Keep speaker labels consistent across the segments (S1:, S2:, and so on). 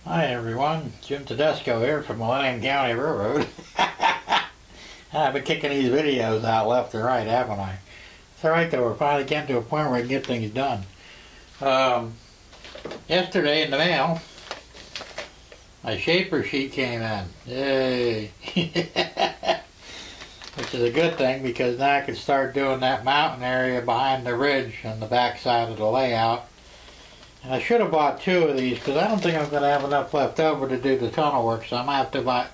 S1: Hi everyone, Jim Tedesco here from Millennium County Railroad. I've been kicking these videos out left and right, haven't I? It's alright though, we're finally getting to a point where I can get things done. Yesterday in the mail, my shaper sheet came in. Yay! Which is a good thing because now I can start doing that mountain area behind the ridge on the back side of the layout. And I should have bought two of these because I don't think I'm going to have enough left over to do the tunnel work, so I might have to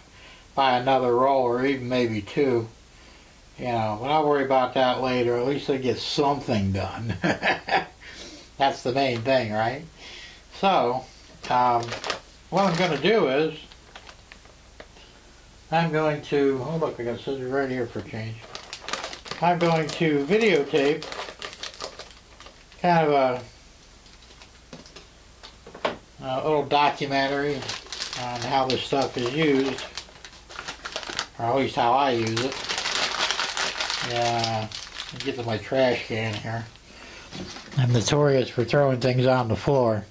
S1: buy another roll or even maybe two. You know, but I'll worry about that later. At least I get something done. That's the main thing, right? So, what I'm going to do is, I'm going to, oh look, I got scissors right here for a change. I'm going to videotape kind of a little documentary on how this stuff is used, or at least how I use it. Yeah, let me get to my trash can here. I'm notorious for throwing things on the floor.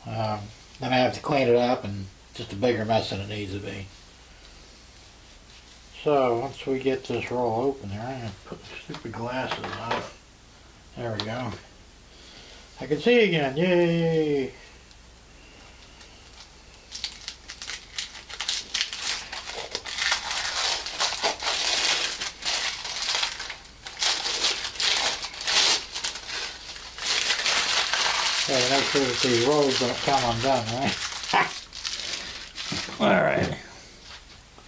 S1: Then I have to clean it up, and it's just a bigger mess than it needs to be. So once we get this roll open there, I'm going to put the stupid glasses on. There we go. I can see again. Yay! Gotta make sure that these rolls don't come undone, right? Alright.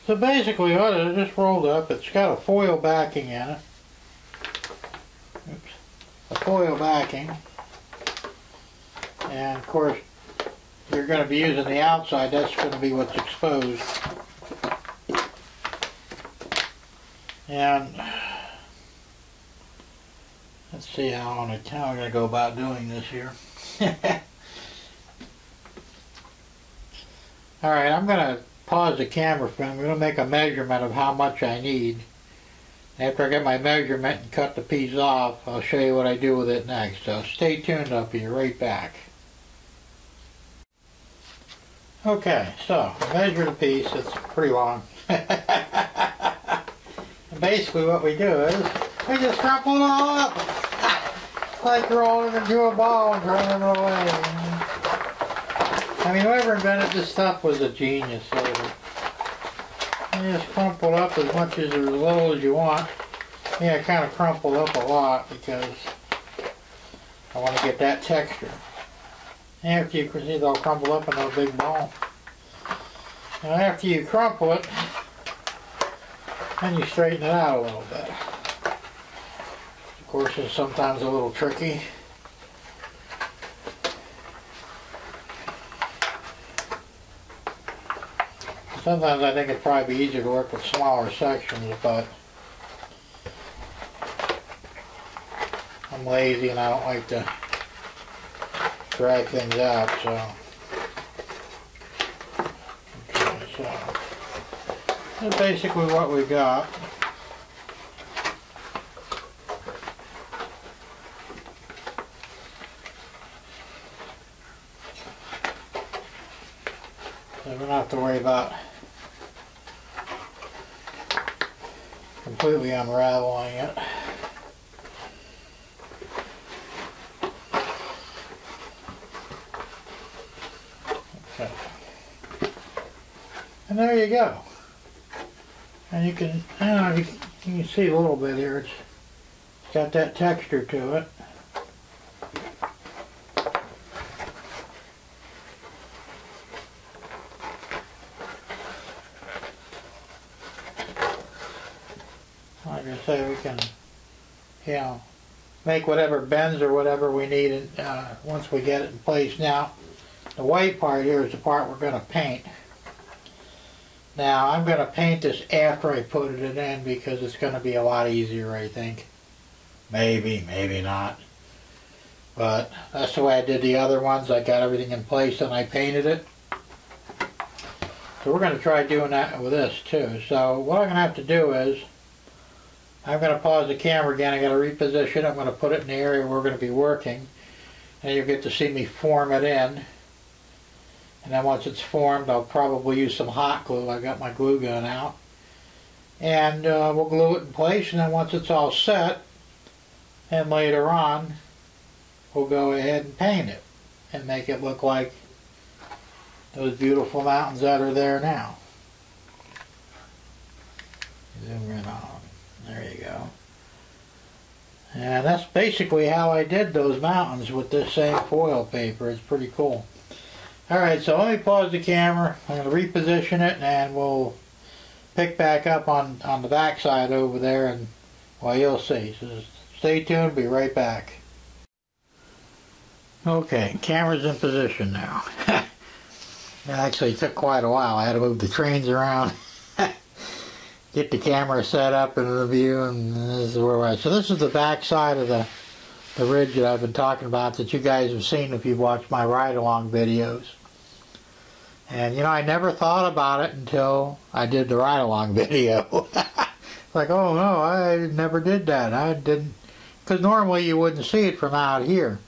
S1: So basically what it is, just rolled up, it's got a foil backing in it. Oops. A foil backing. And of course, you're going to be using the outside, that's going to be what's exposed. And let's see how I'm going to go about doing this here. Alright, I'm going to pause the camera for I'm going to make a measurement of how much I need. After I get my measurement and cut the piece off, I'll show you what I do with it next. So stay tuned, I'll be right back. Okay, so I measure the piece, it's pretty long. And basically what we do is, we just crumple it all up. Like rolling it into a ball and throwing it away. I mean, whoever invented this stuff was a genius. So you just crumple up as much as or as little as you want. Yeah, I kind of crumpled up a lot because I want to get that texture. After you see, they'll crumple up into a big ball. Now after you crumple it, then you straighten it out a little bit. Of course, it's sometimes a little tricky. Sometimes I think it'd probably be easier to work with smaller sections, but I'm lazy and I don't like to drag things out, so. Okay, so that's basically what we got. So we don't have to worry about completely unraveling it. Okay. And there you go. And you can, I don't know if you can see a little bit here. It's got that texture to it. Like I say, we can, you know, make whatever bends or whatever we need once we get it in place. Now, the white part here is the part we're going to paint. Now, I'm going to paint this after I put it in because it's going to be a lot easier, I think. Maybe, maybe not. But that's the way I did the other ones. I got everything in place and I painted it. So we're going to try doing that with this too. So what I'm going to have to do is, I'm going to pause the camera again. I'm going to reposition it. I'm going to put it in the area we're going to be working. And you'll get to see me form it in. And then once it's formed, I'll probably use some hot glue. I got my glue gun out. And we'll glue it in place, and then once it's all set, and later on, we'll go ahead and paint it and make it look like those beautiful mountains that are there now. Zoom in on. There you go. And that's basically how I did those mountains with this same foil paper. It's pretty cool. Alright, so let me pause the camera. I'm going to reposition it, and we'll pick back up on the back side over there, and well, you'll see. So stay tuned, be right back. Okay, camera's in position now. It actually took quite a while. I had to move the trains around, get the camera set up in the view, and this is where we're at. So this is the back side of the ridge that I've been talking about that you guys have seen if you've watched my ride-along videos. And you know, I never thought about it until I did the ride-along video. Like, oh no, I never did that. I didn't, because normally you wouldn't see it from out here.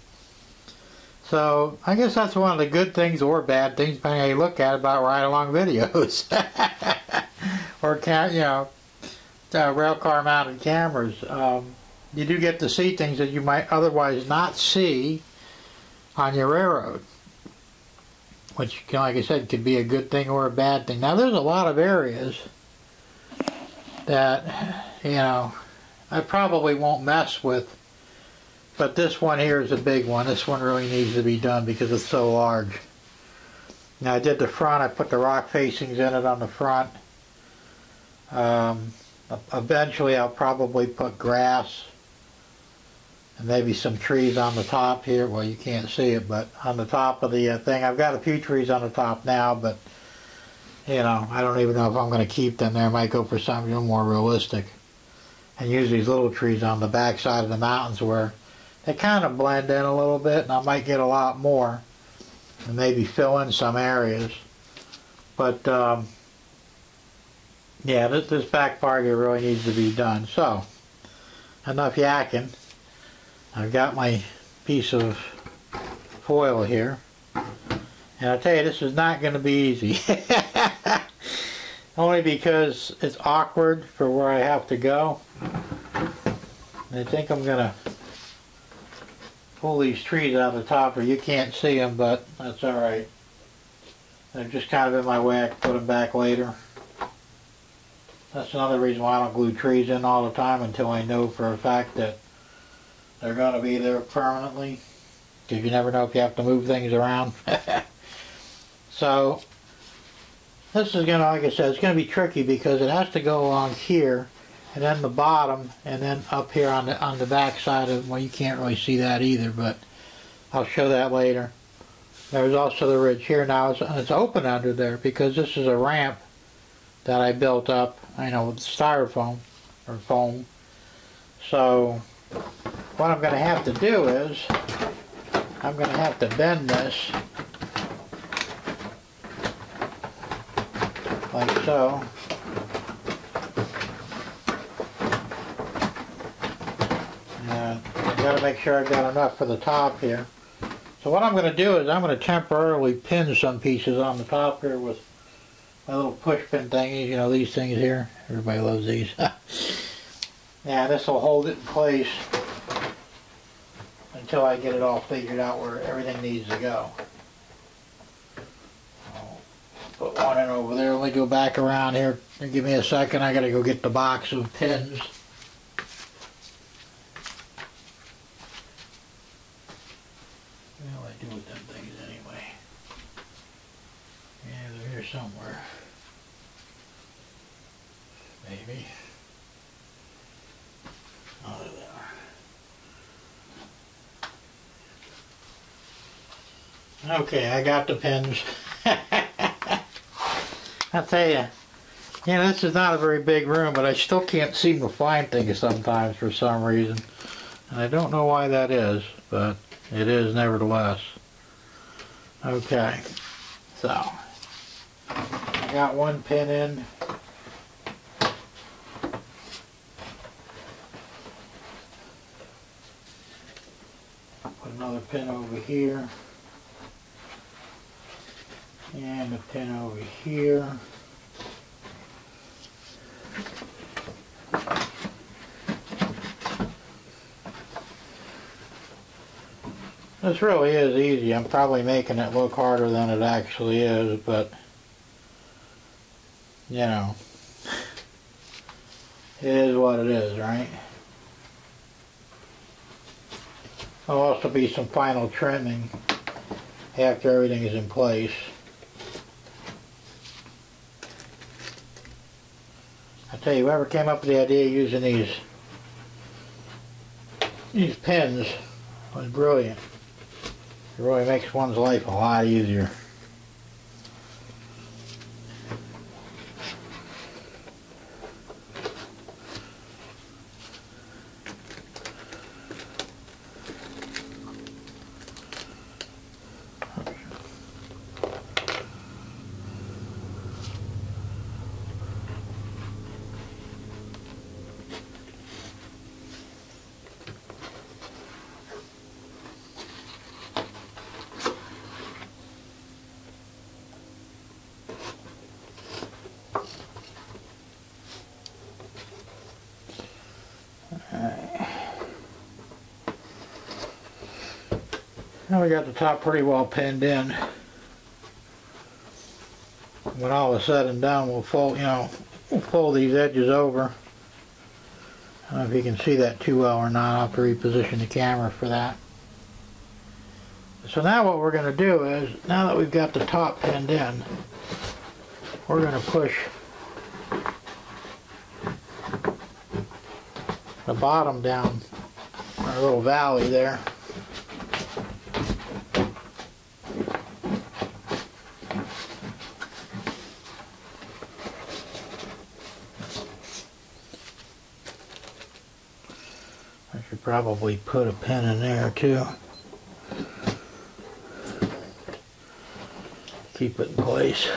S1: So I guess that's one of the good things or bad things, depending on how you look at it, about ride-along videos. Or you know, rail car mounted cameras. You do get to see things that you might otherwise not see on your railroad, which, like I said, could be a good thing or a bad thing. Now, there's a lot of areas that, you know, I probably won't mess with, but this one here is a big one. This one really needs to be done because it's so large. Now, I did the front. I put the rock facings in it on the front. Eventually, I'll probably put grass and maybe some trees on the top here. Well, you can't see it, but on the top of the thing. I've got a few trees on the top now, but you know, I don't even know if I'm going to keep them there. I might go for something a little more realistic and use these little trees on the back side of the mountains where they kind of blend in a little bit, and I might get a lot more and maybe fill in some areas. But yeah, this back part here really needs to be done. So, enough yakking. I've got my piece of foil here. And I'll tell you, this is not going to be easy. Only because it's awkward for where I have to go. And I think I'm going to pull these trees out of the top where you can't see them, but that's alright. They're just kind of in my way. I can put them back later. That's another reason why I don't glue trees in all the time until I know for a fact that they're going to be there permanently. Because you never know if you have to move things around. So, this is going to, like I said, it's going to be tricky because it has to go along here, and then the bottom, and then up here on the back side of, well, you can't really see that either, but I'll show that later. There's also the ridge here now. It's open under there because this is a ramp that I built up, I know, with styrofoam or foam. So what I'm going to have to do is I'm going to have to bend this like so. And I've got to make sure I've got enough for the top here. So what I'm going to do is I'm going to temporarily pin some pieces on the top here with my little push pin thingies, you know, these things here. Everybody loves these. Yeah, this will hold it in place until I get it all figured out where everything needs to go. I'll put one in over there. Let me go back around here. Give me a second. I got to go get the box of pins. What do I do with them things anyway? Yeah, they're here somewhere. Maybe. Oh, there they are. Okay, I got the pins. I'll tell you, this is not a very big room, but I still can't seem to find things sometimes for some reason. And I don't know why that is, but it is nevertheless. Okay, so I got one pin in. Put another pin over here. And a pin over here. This really is easy. I'm probably making it look harder than it actually is, but you know, it is what it is, right? There'll also be some final trimming after everything is in place. I tell you, whoever came up with the idea of using these pins was brilliant. It really makes one's life a lot easier. Now we got the top pretty well pinned in. When all is said and done, we'll fold, we'll fold these edges over. I don't know if you can see that too well or not. I'll have to reposition the camera for that. So now what we're going to do is, now that we've got the top pinned in, we're going to push the bottom down our little valley there. I should probably put a pin in there too. Keep it in place.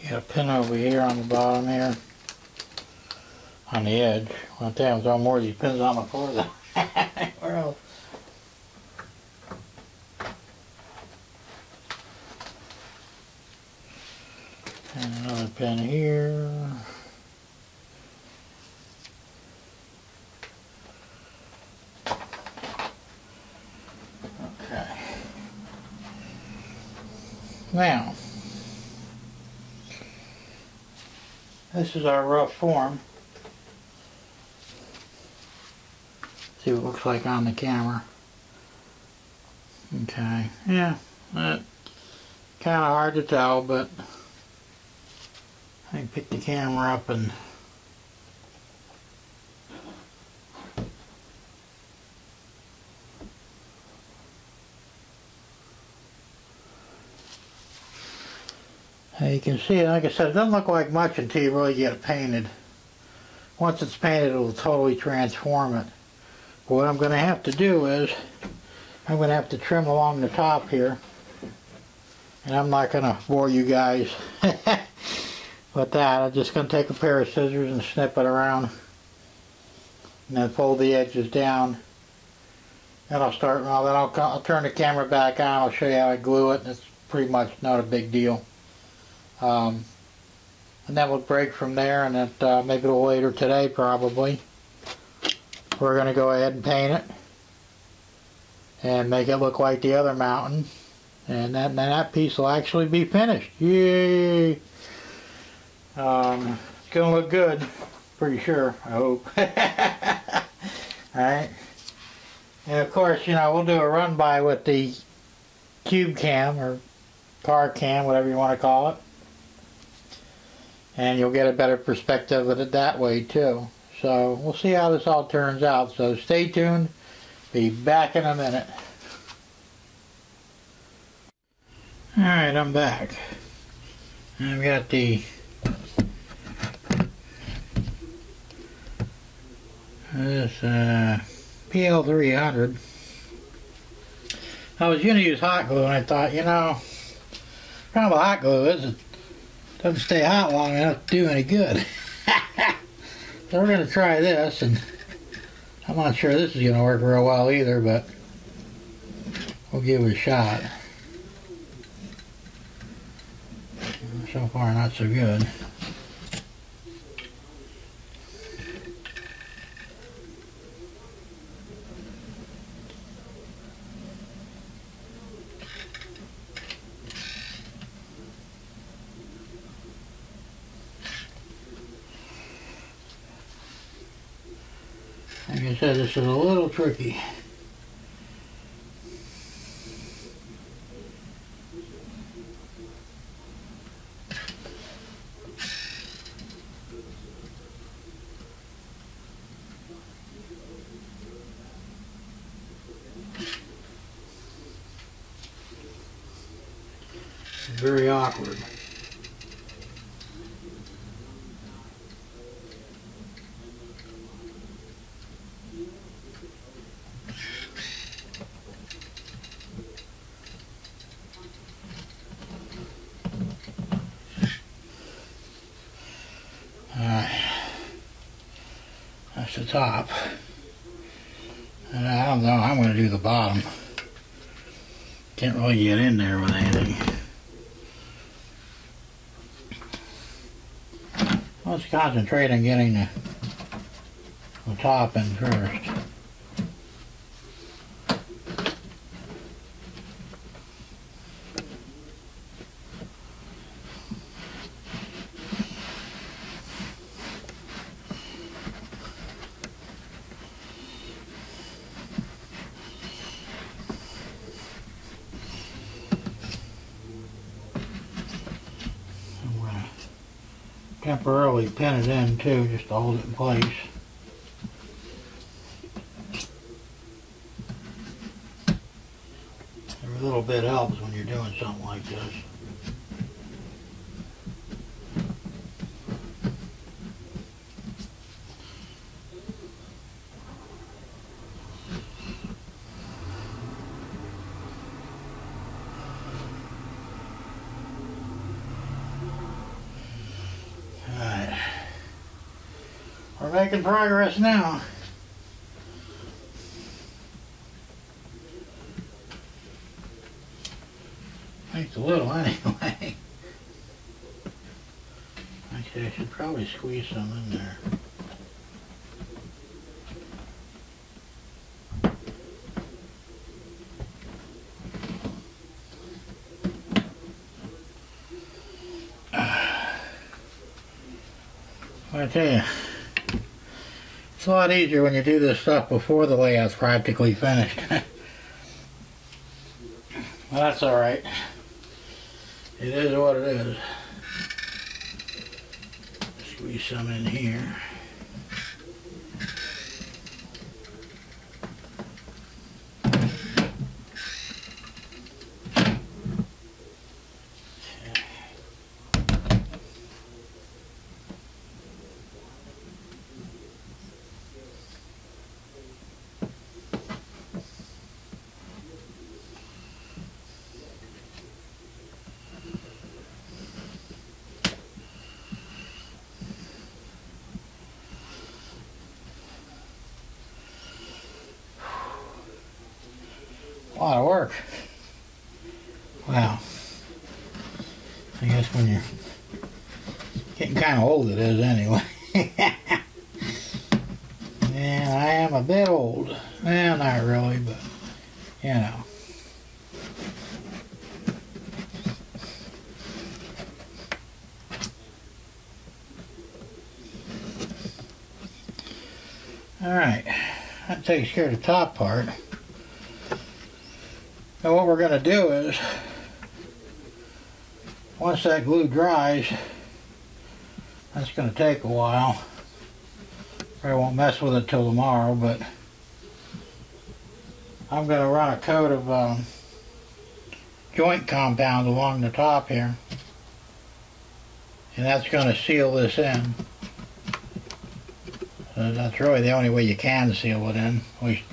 S1: Got a pin over here on the bottom here, on the edge. Well, damn, there's more of these pins on the floor than anywhere else. And another pin here. Okay. Now, this is our rough form. See what it looks like on the camera. Okay, yeah, kind of hard to tell, but I can pick the camera up and you can see, like I said, it doesn't look like much until you really get it painted. Once it's painted, it'll totally transform it. But what I'm going to have to do is, I'm going to have to trim along the top here. And I'm not going to bore you guys with that. I'm just going to take a pair of scissors and snip it around. And then fold the edges down. And I'll start, well, then I'll turn the camera back on. I'll show you how I glue it. It's pretty much not a big deal. And then we'll break from there, and then maybe a little later today probably we're going to go ahead and paint it and make it look like the other mountain, and then that piece will actually be finished. Yay! It's gonna look good, pretty sure, I hope. Alright. And of course, you know, we'll do a run by with the cube cam or car cam, whatever you want to call it. And you'll get a better perspective of it that way too. So we'll see how this all turns out. So stay tuned. Be back in a minute. Alright, I'm back. I've got the this PL300. I was going to use hot glue and I thought, you know, the problem with hot glue is it doesn't stay hot long enough to do any good. So we're going to try this, and I'm not sure this is going to work real well either, but we'll give it a shot. So far not so good. Like I said, this is a little tricky. Very awkward. That's the top. And I don't know, I'm going to do the bottom. Can't really get in there with anything. Let's concentrate on getting the top in first. Temporarily pin it in too, just to hold it in place. Every little bit helps when you're doing something like this. We're making progress now. Thanks a little anyway. Actually, I should probably squeeze some in there. I tell you, it's a lot easier when you do this stuff before the layout's practically finished. Well, that's alright. It is what it is. Squeeze some in here. A lot of work. Wow. I guess when you're getting kind of old it is anyway. And I am a bit old. Well, not really, but you know. Alright, that takes care of the top part. Now what we're going to do is, once that glue dries, that's going to take a while. Probably won't mess with it till tomorrow, but I'm going to run a coat of joint compound along the top here, and that's going to seal this in. So that's really the only way you can seal it in, at least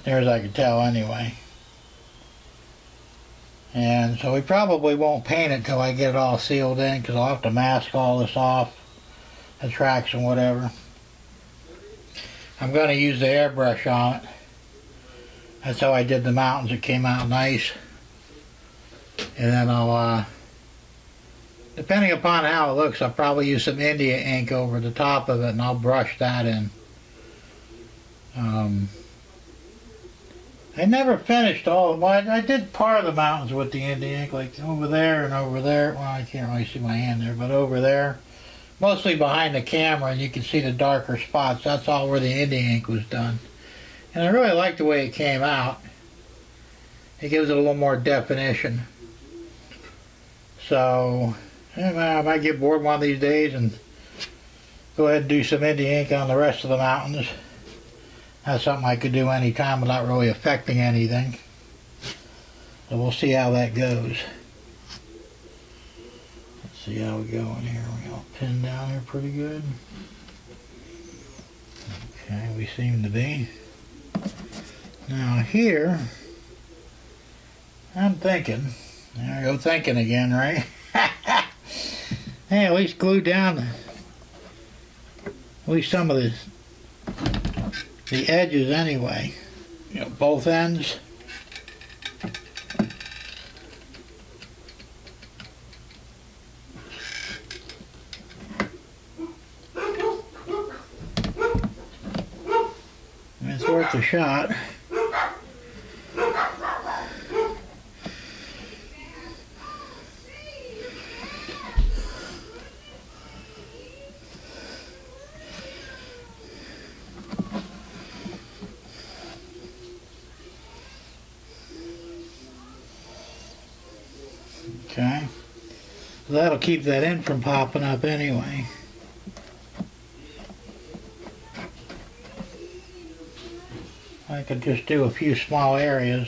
S1: near as I can tell anyway. And so we probably won't paint it till I get it all sealed in, because I'll have to mask all this off, the tracks and whatever. I'm going to use the airbrush on it. That's how I did the mountains. It came out nice. And then I'll, depending upon how it looks, I'll probably use some India ink over the top of it, and I'll brush that in. I never finished all of mine. I did part of the mountains with the India ink, like over there and over there. Well, I can't really see my hand there, but over there. Mostly behind the camera, and you can see the darker spots. That's all where the India ink was done. And I really like the way it came out. It gives it a little more definition. So, I might get bored one of these days and go ahead and do some India ink on the rest of the mountains. That's something I could do anytime without really affecting anything. So we'll see how that goes. Let's see how we go in here. We got a pin down here pretty good. Okay, we seem to be. Now here, I'm thinking, there I go thinking again, right? Hey, at least glue down at least some of the edges anyway. You know, both ends. It's worth a shot. Okay, so that'll keep that in from popping up anyway. I could just do a few small areas.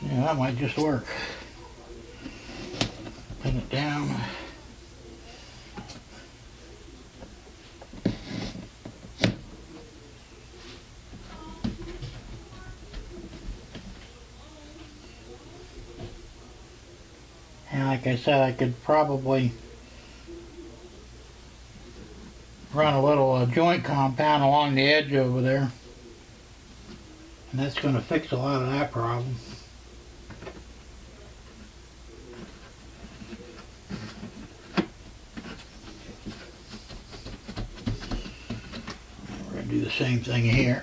S1: Yeah, that might just work. Pin it down. And like I said, I could probably run a little joint compound along the edge over there. And that's going to fix a lot of that problem. We're going to do the same thing here.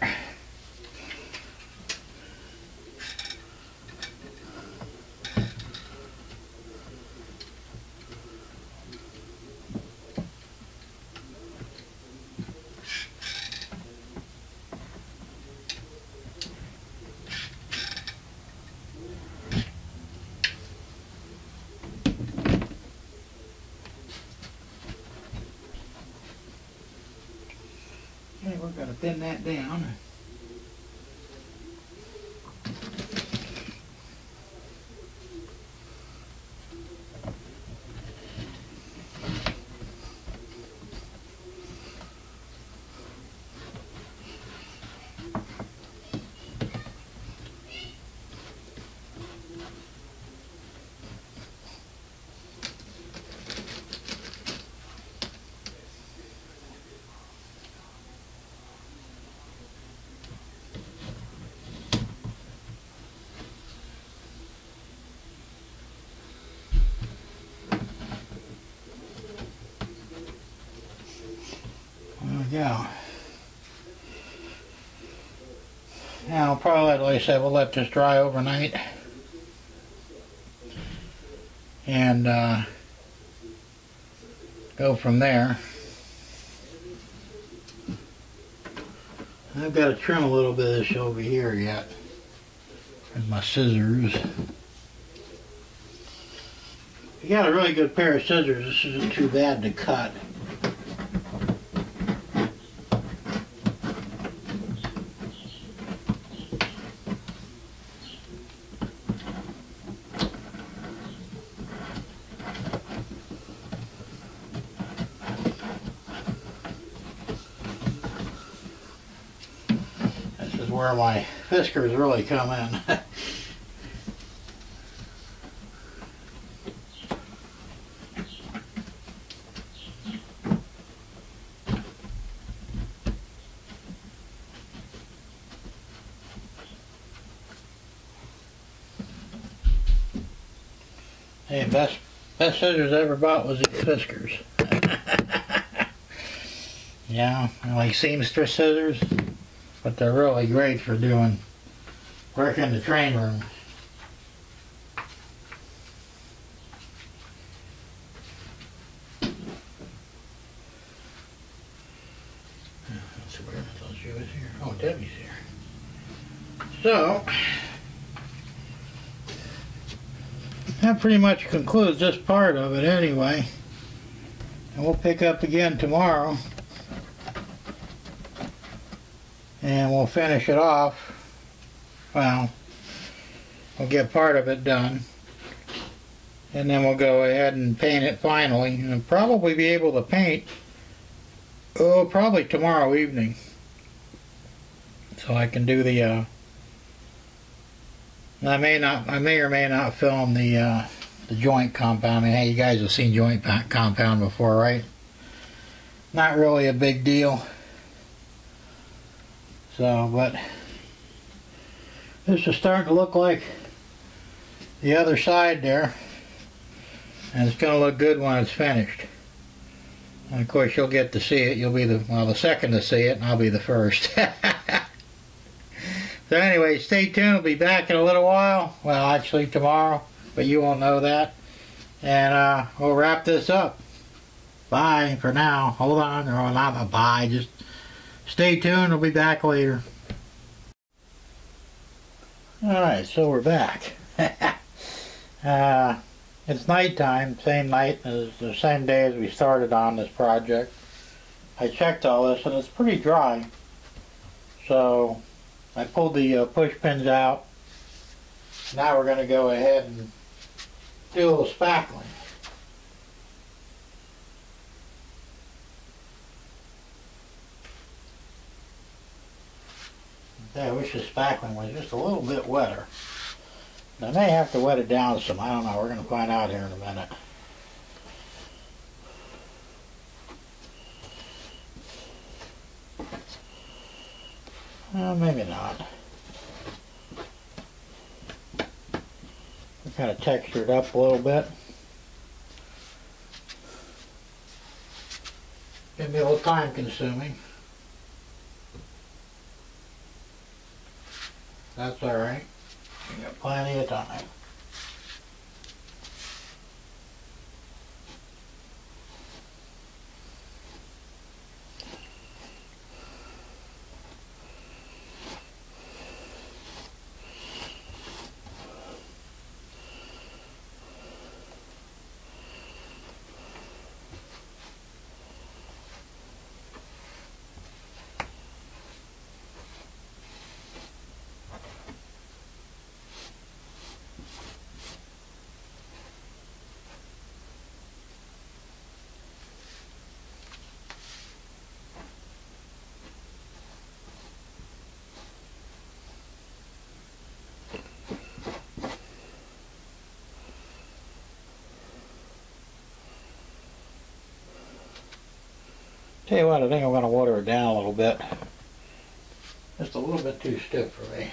S1: Okay, we're going to thin that down. go. Now, I'll probably, like I said, we'll let this dry overnight. And go from there. I've got to trim a little bit of this over here yet with my scissors. If you got a really good pair of scissors, this isn't too bad to cut. Where my whiskers really come in. Hey, best scissors I ever bought was these whiskers. Yeah, I like seamstress scissors. But they're really great for doing work in the train room. Let's see, where are those shoes here? Oh, Debbie's here. So, that pretty much concludes this part of it anyway. And we'll pick up again tomorrow. And we'll finish it off. Well, we'll get part of it done. And then we'll go ahead and paint it finally. And I'll probably be able to paint, oh, probably tomorrow evening. So I can do the, I may or may not film the joint compound. I mean, hey, you guys have seen joint compound before, right? Not really a big deal. So, but this is starting to look like the other side there, and it's going to look good when it's finished. And of course, you'll get to see it. You'll be the second to see it, and I'll be the first. So anyway, stay tuned. We'll be back in a little while. Well, actually tomorrow, but you won't know that. And we'll wrap this up. Bye for now. Hold on, or not a bye. Just stay tuned, we'll be back later. Alright, so we're back. It's nighttime, same night as the same day as we started on this project. I checked all this and it's pretty dry. So I pulled the push pins out. Now we're going to go ahead and do a little spackling. I wish the spackling was just a little bit wetter. I may have to wet it down some. I don't know. We're going to find out here in a minute. Maybe not. We kind of textured up a little bit. Can be a little time consuming. That's alright. We got plenty of time. Tell you what, I think I'm going to water it down a little bit. Just a little bit too stiff for me.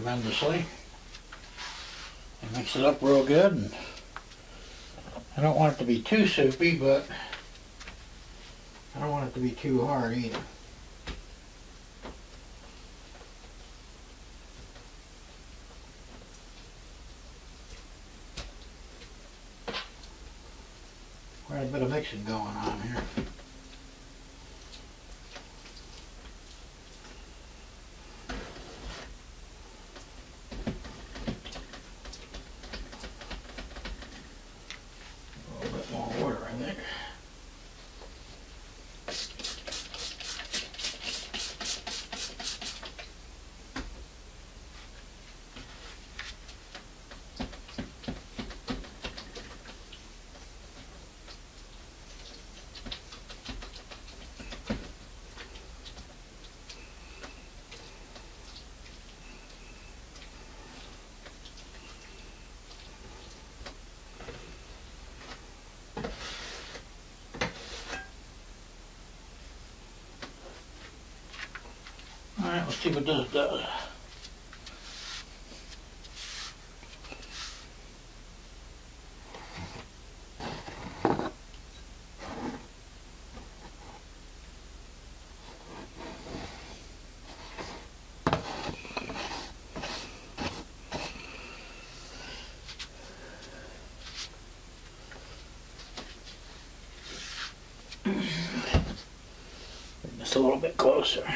S1: tremendously. And mix it up real good. And I don't want it to be too soupy, but I don't want it to be too hard either. Quite a bit of mixing going on here. A little bit more water, I think. Alright, let's see what this does. Bring this a little bit closer.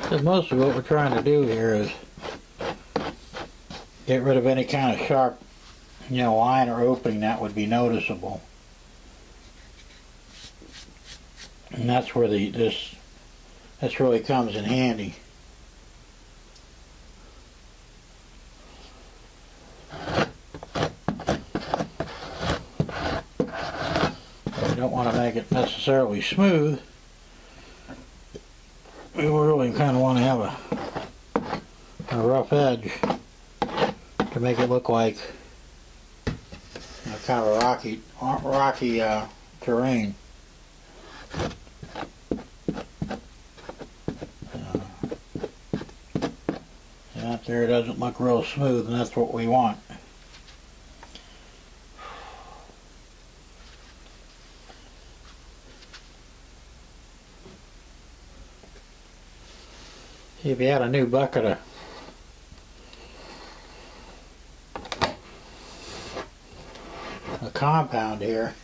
S1: So most of what we're trying to do here is get rid of any kind of sharp, line or opening that would be noticeable. And that's where this really comes in handy. We don't want to make it necessarily smooth. We really kind of want to have a rough edge to make it look like kind of a rocky terrain. And out there doesn't look real smooth, and that's what we want. See, if you had a new bucket of a compound here,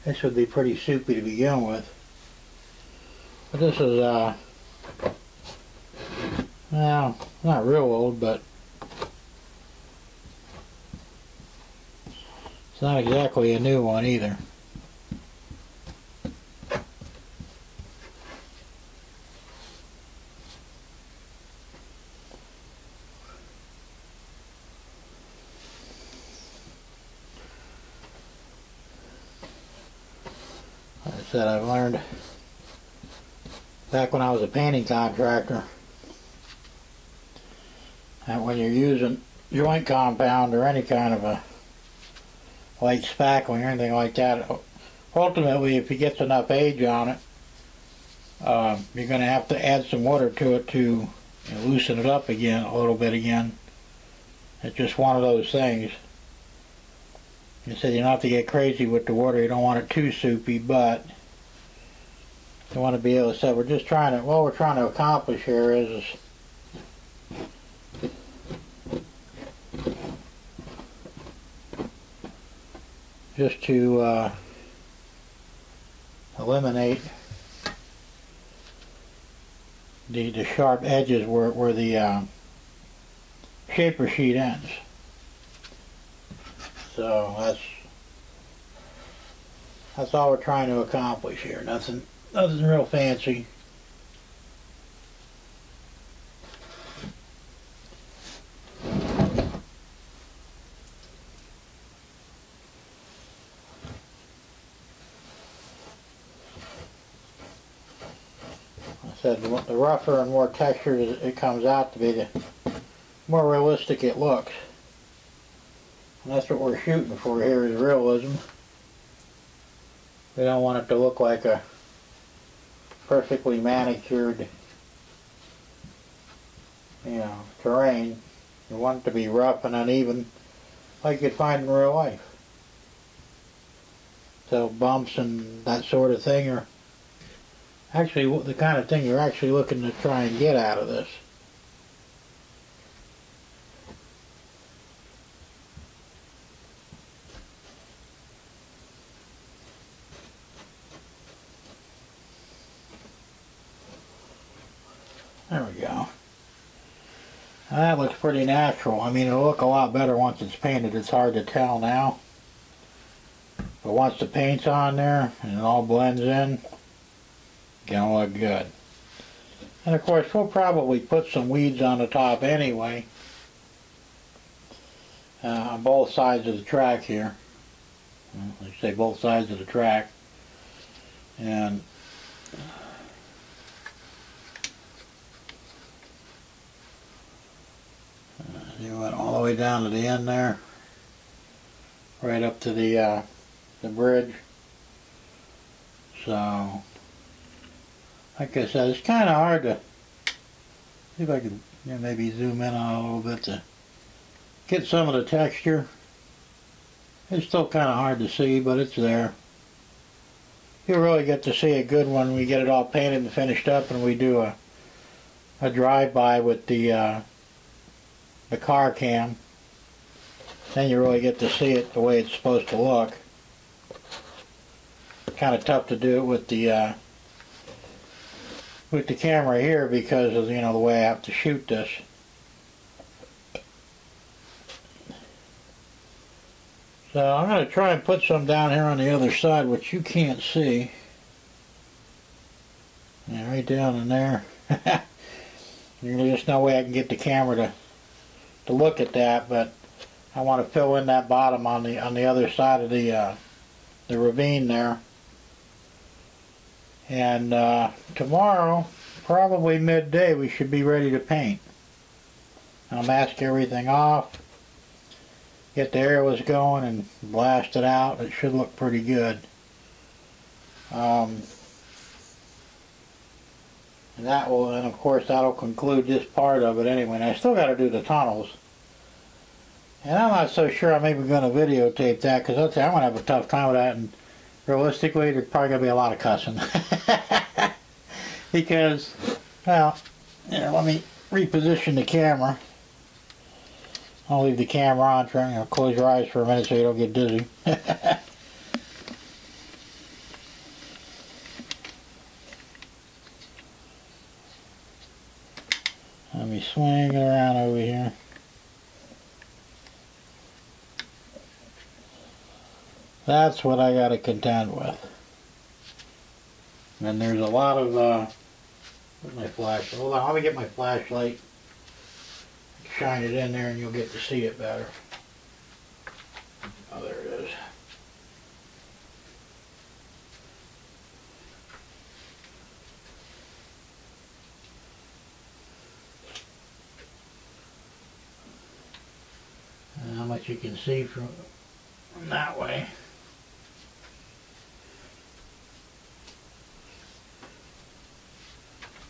S1: this would be pretty soupy to begin with. But this is, well, not real old, but it's not exactly a new one either. That I've learned back when I was a painting contractor, that when you're using joint compound or any kind of a light spackling or anything like that, ultimately if it gets enough age on it, you're going to have to add some water to it to loosen it up again a little bit again. It's just one of those things. You said you don't have to get crazy with the water, you don't want it too soupy, but you want to be able to say, we're just trying to, what we're trying to accomplish here is just to eliminate the sharp edges where the shaper sheet ends. So that's all we're trying to accomplish here. Nothing real fancy. said the rougher and more textured it comes out to be, the more realistic it looks. And that's what we're shooting for here, is realism. We don't want it to look like a perfectly manicured, terrain. You want it to be rough and uneven, like you'd find in real life. So bumps and that sort of thing are actually the kind of thing you're actually looking to try and get out of this. There we go. That looks pretty natural. I mean, it'll look a lot better once it's painted. It's hard to tell now. But once the paint's on there and it all blends in, it's gonna look good. And of course, we'll probably put some weeds on the top anyway, on both sides of the track here. Let's say both sides of the track. And you went all the way down to the end there, right up to the bridge. So, like I said, it's kind of hard to see if I can maybe zoom in on it a little bit to get some of the texture. It's still kind of hard to see, but it's there. You'll really get to see it good when we get it all painted and finished up, and we do a drive-by with the car cam. Then you really get to see it the way it's supposed to look. Kind of tough to do it with the camera here because of the way I have to shoot this. So I'm going to try and put some down here on the other side, which you can't see. Yeah, right down in there. There's just no way I can get the camera to look at that, but I want to fill in that bottom on the other side of the ravine there. And tomorrow, probably midday, we should be ready to paint. I'll mask everything off, get the airless going, and blast it out. It should look pretty good. And of course, that'll conclude this part of it anyway. And I still got to do the tunnels. And I'm not so sure I'm even going to videotape that, because I'm going to have a tough time with that. And realistically, there's probably going to be a lot of cussing. Because, well, let me reposition the camera. I'll leave the camera on, close your eyes for a minute so you don't get dizzy. Let me swing it around over here. That's what I got to contend with. And there's a lot of, where's my flashlight? Hold on, let me get my flashlight. Shine it in there and you'll get to see it better. Oh, there it is. And how much you can see from that way.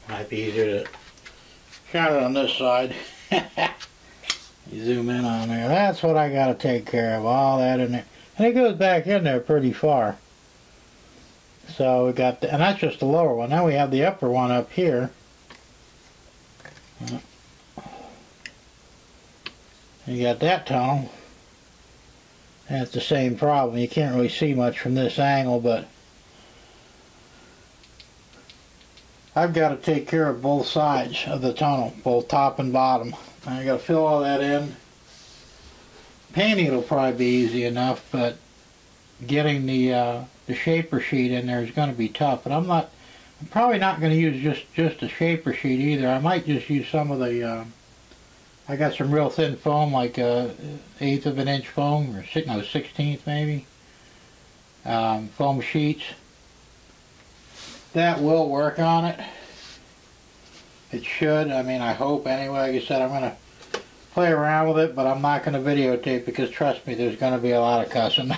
S1: Might be easier to shine it on this side. You zoom in on there. That's what I got to take care of. All that in there. And it goes back in there pretty far. So we got, and that's just the lower one. Now we have the upper one up here. You got that tunnel. And it's the same problem. You can't really see much from this angle, but I've got to take care of both sides of the tunnel, both top and bottom. I got to fill all that in. Painting will probably be easy enough, but getting the shaper sheet in there is going to be tough. And I'm probably not going to use just a shaper sheet either. I might just use some of the. I got some real thin foam, like 1/8 of an inch foam, or 1/16 maybe. Foam sheets. That will work on it. It should. I mean, I hope anyway. Like I said, I'm going to play around with it, but I'm not going to videotape because trust me, there's going to be a lot of cussing.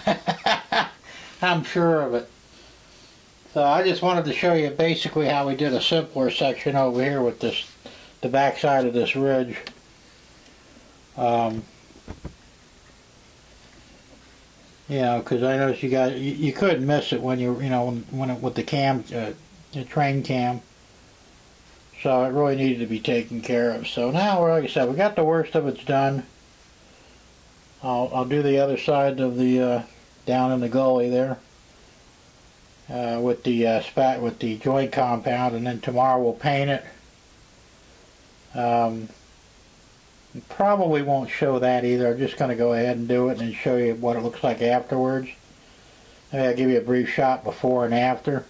S1: I'm sure of it. So I just wanted to show you basically how we did a simpler section over here with this, the back side of this ridge. You know, because I noticed you couldn't miss it when when it, with the cam, the train cam. So it really needed to be taken care of. So now, like I said, we got the worst of it's done. I'll do the other side of the down in the gully there with the joint compound, and then tomorrow we'll paint it. Probably won't show that either. I'm just going to go ahead and do it and then show you what it looks like afterwards. Maybe I'll give you a brief shot before and after.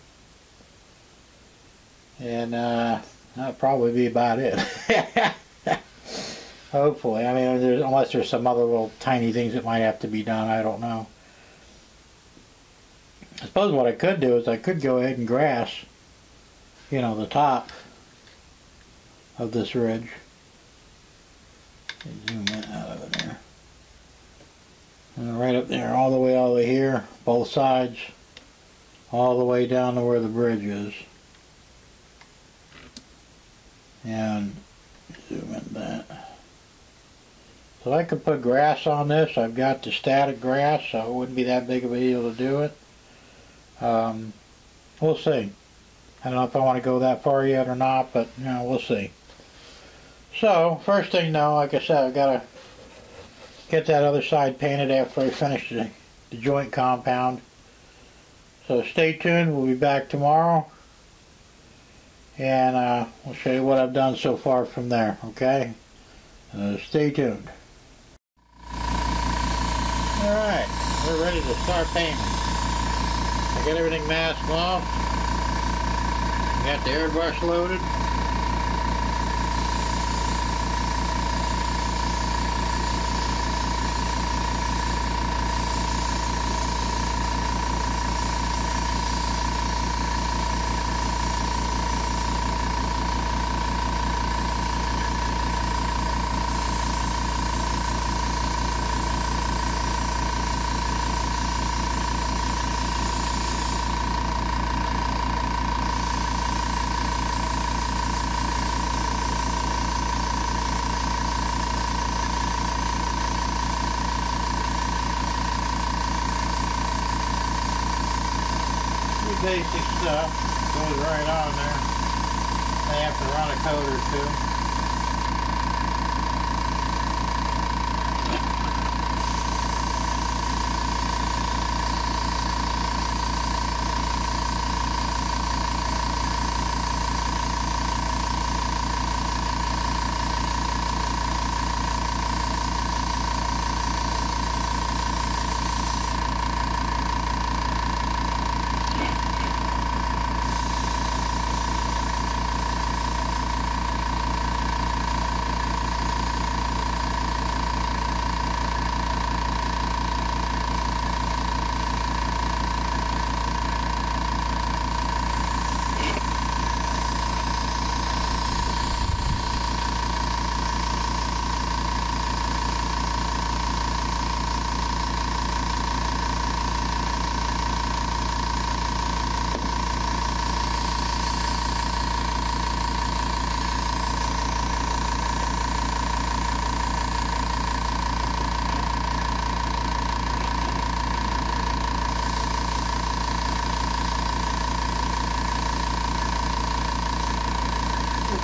S1: And that'll probably be about it. Hopefully. I mean, unless there's some other little tiny things that might have to be done, I don't know. I suppose what I could do is I could go ahead and grass, you know, the top of this ridge. Zoom in out of there. And right up there, all the way here, both sides, all the way down to where the bridge is. And zoom in that. So I could put grass on this. I've got the static grass, so it wouldn't be that big of a deal to do it. We'll see. I don't know if I want to go that far yet or not, but you know, we'll see. So, first thing though, like I said, I've got to get that other side painted after I finish the joint compound. So stay tuned, we'll be back tomorrow. And we'll show you what I've done so far from there, okay? Stay tuned. Alright, we're ready to start painting. I got everything masked off. Got the airbrush loaded. Basic stuff goes right on there. They have to run a coat or two.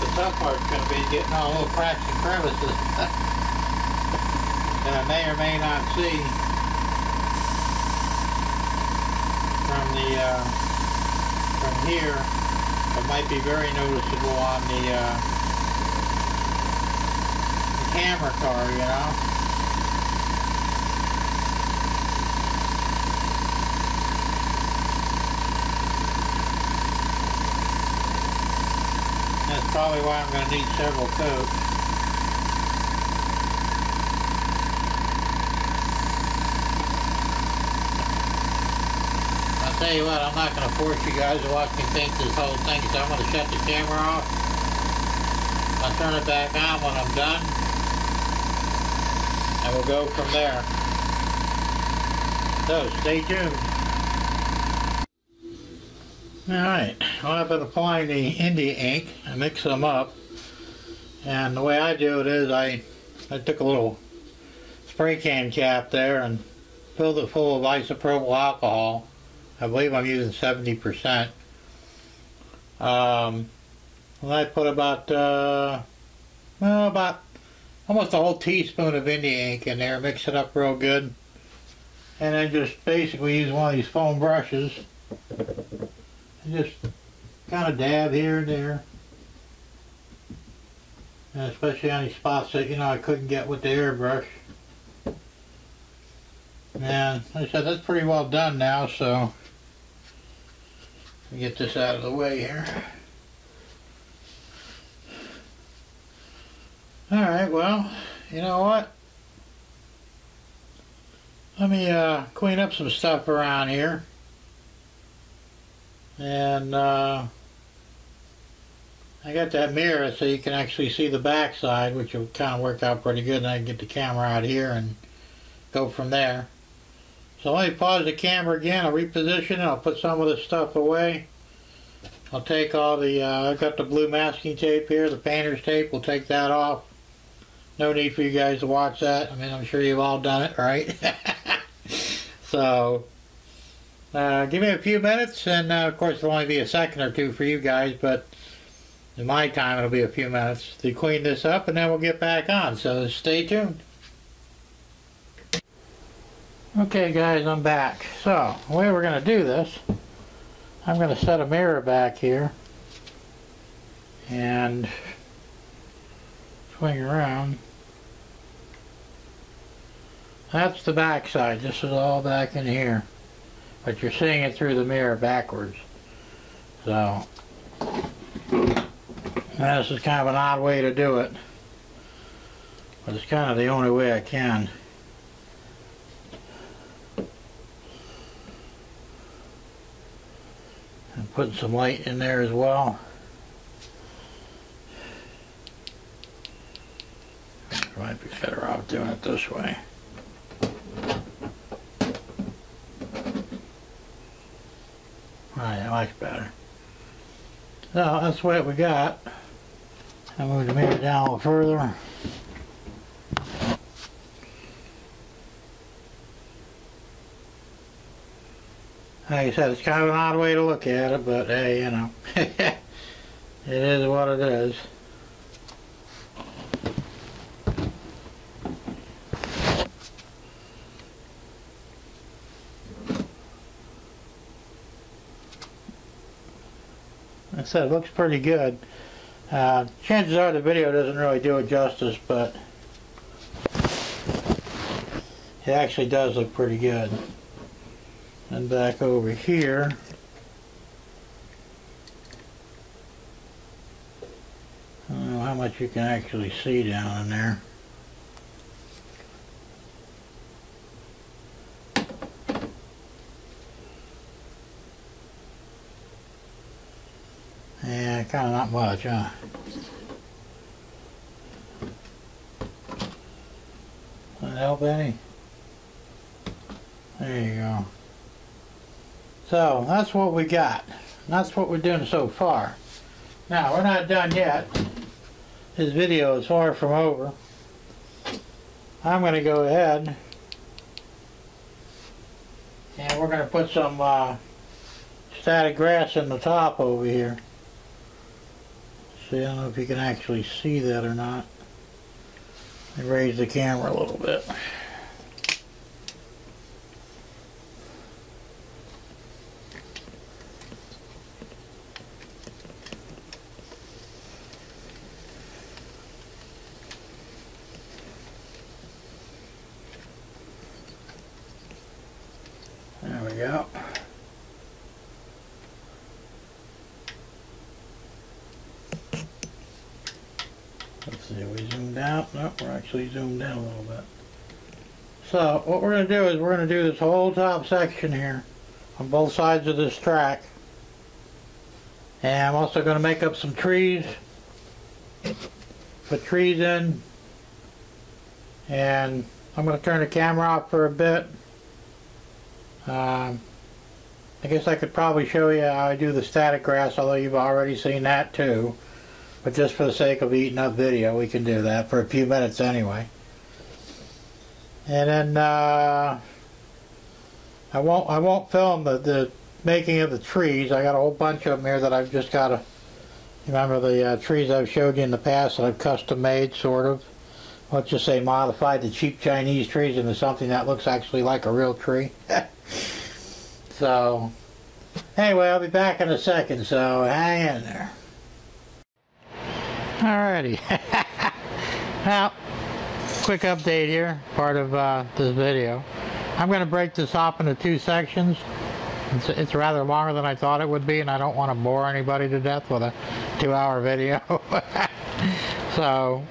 S1: The tough part's going to be getting all little cracks and crevices that I may or may not see from here. It might be very noticeable on the camera car, you know. That's probably why I'm going to need several coats. I'll tell you what, I'm not going to force you guys to watch me paint this whole thing, so I'm going to shut the camera off. I'll turn it back on when I'm done, and we'll go from there. So stay tuned. Alright, well, I've been applying the India ink. I mix them up, and the way I do it is I took a little spray can cap there and filled it full of isopropyl alcohol. I believe I'm using 70%. And I put about almost a whole teaspoon of India ink in there, mix it up real good, and then just basically use one of these foam brushes and just kind of dab here and there, and especially on these spots that I couldn't get with the airbrush. And like I said, that's pretty well done now, so let me get this out of the way here. Alright, well, you know what? Let me clean up some stuff around here. And I got that mirror so you can actually see the back side, which will kind of work out pretty good, and I can get the camera out here and go from there. So let me pause the camera again, I'll reposition it, I'll put some of this stuff away. I'll take all the, I've got the blue masking tape here, the painter's tape, we'll take that off. No need for you guys to watch that. I mean, I'm sure you've all done it, right? So, give me a few minutes, and of course it'll only be a second or two for you guys, but in my time it'll be a few minutes to clean this up, and then we'll get back on, so stay tuned. Okay guys, I'm back. So, the way we're going to do this, I'm going to set a mirror back here, and swing around. That's the back side. This is all back in here, but you're seeing it through the mirror backwards. So this is kind of an odd way to do it, but it's kind of the only way I can. And putting some light in there as well. Might be better off doing it this way. Alright, much better. So that's what we got. I'll move the mirror down a little further. Like I said, it's kind of an odd way to look at it, but hey, you know, it is what it is. Like I said, it looks pretty good. Chances are the video doesn't really do it justice, but it actually does look pretty good. And back over here, I don't know how much you can actually see down in there. Yeah, kind of not much, huh? Does that help any? There you go. So that's what we got. That's what we're doing so far. Now we're not done yet. This video is far from over. I'm going to go ahead and we're going to put some static grass in the top over here. See, I don't know if you can actually see that or not. Let me raise the camera a little bit. There we go. Let's see, we zoomed out? Nope, we're actually zoomed in a little bit. So, what we're going to do is we're going to do this whole top section here on both sides of this track. And I'm also going to make up some trees put trees in, and I'm going to turn the camera off for a bit. I guess I could probably show you how I do the static grass, although you've already seen that too. But just for the sake of eating up video, we can do that for a few minutes anyway. And then I won't film the making of the trees. I got a whole bunch of them here that I've just got to. Remember the trees I've showed you in the past that I've custom made, sort of. Let's just say modified the cheap Chinese trees into something that looks actually like a real tree. So, anyway, I'll be back in a second, so hang in there. Alrighty. Well, quick update here, part of this video. I'm going to break this off into two sections. It's rather longer than I thought it would be, and I don't want to bore anybody to death with a 2-hour video. So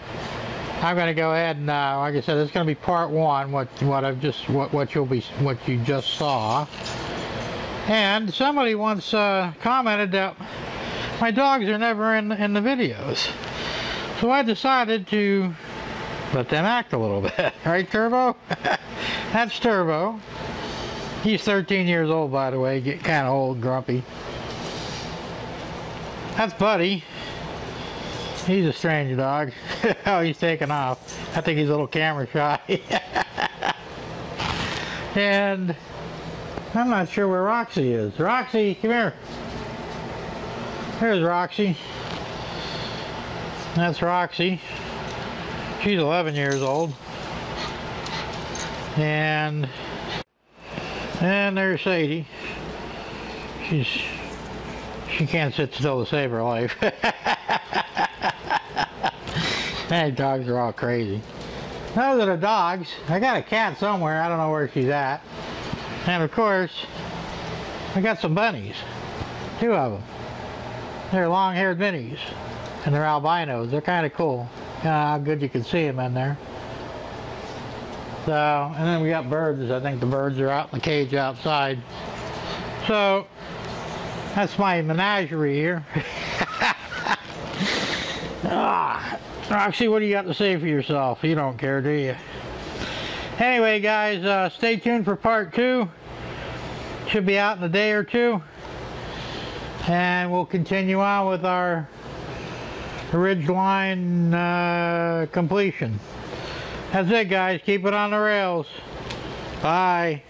S1: I'm going to go ahead and, like I said, it's going to be part one. What you just saw. And somebody once commented that my dogs are never in the videos, so I decided to let them act a little bit. Right, Turbo? That's Turbo. He's 13 years old, by the way, getting kind of old, grumpy. That's Buddy. He's a strange dog. Oh, he's taking off. I think he's a little camera shy. And I'm not sure where Roxy is. Roxy, come here. There's Roxy. That's Roxy. She's 11 years old. And there's Sadie. She can't sit still to save her life. Hey, dogs are all crazy. Those are the dogs. I got a cat somewhere. I don't know where she's at. And of course, I got some bunnies. 2 of them. They're long-haired minis. And they're albinos. They're kind of cool. How good you can see them in there. So, and then we got birds. I think the birds are out in the cage outside. So, that's my menagerie here. Roxy, what do you got to say for yourself? You don't care, do you? Anyway, guys, stay tuned for part 2. Should be out in a day or two. And we'll continue on with our ridgeline completion. That's it, guys. Keep it on the rails. Bye.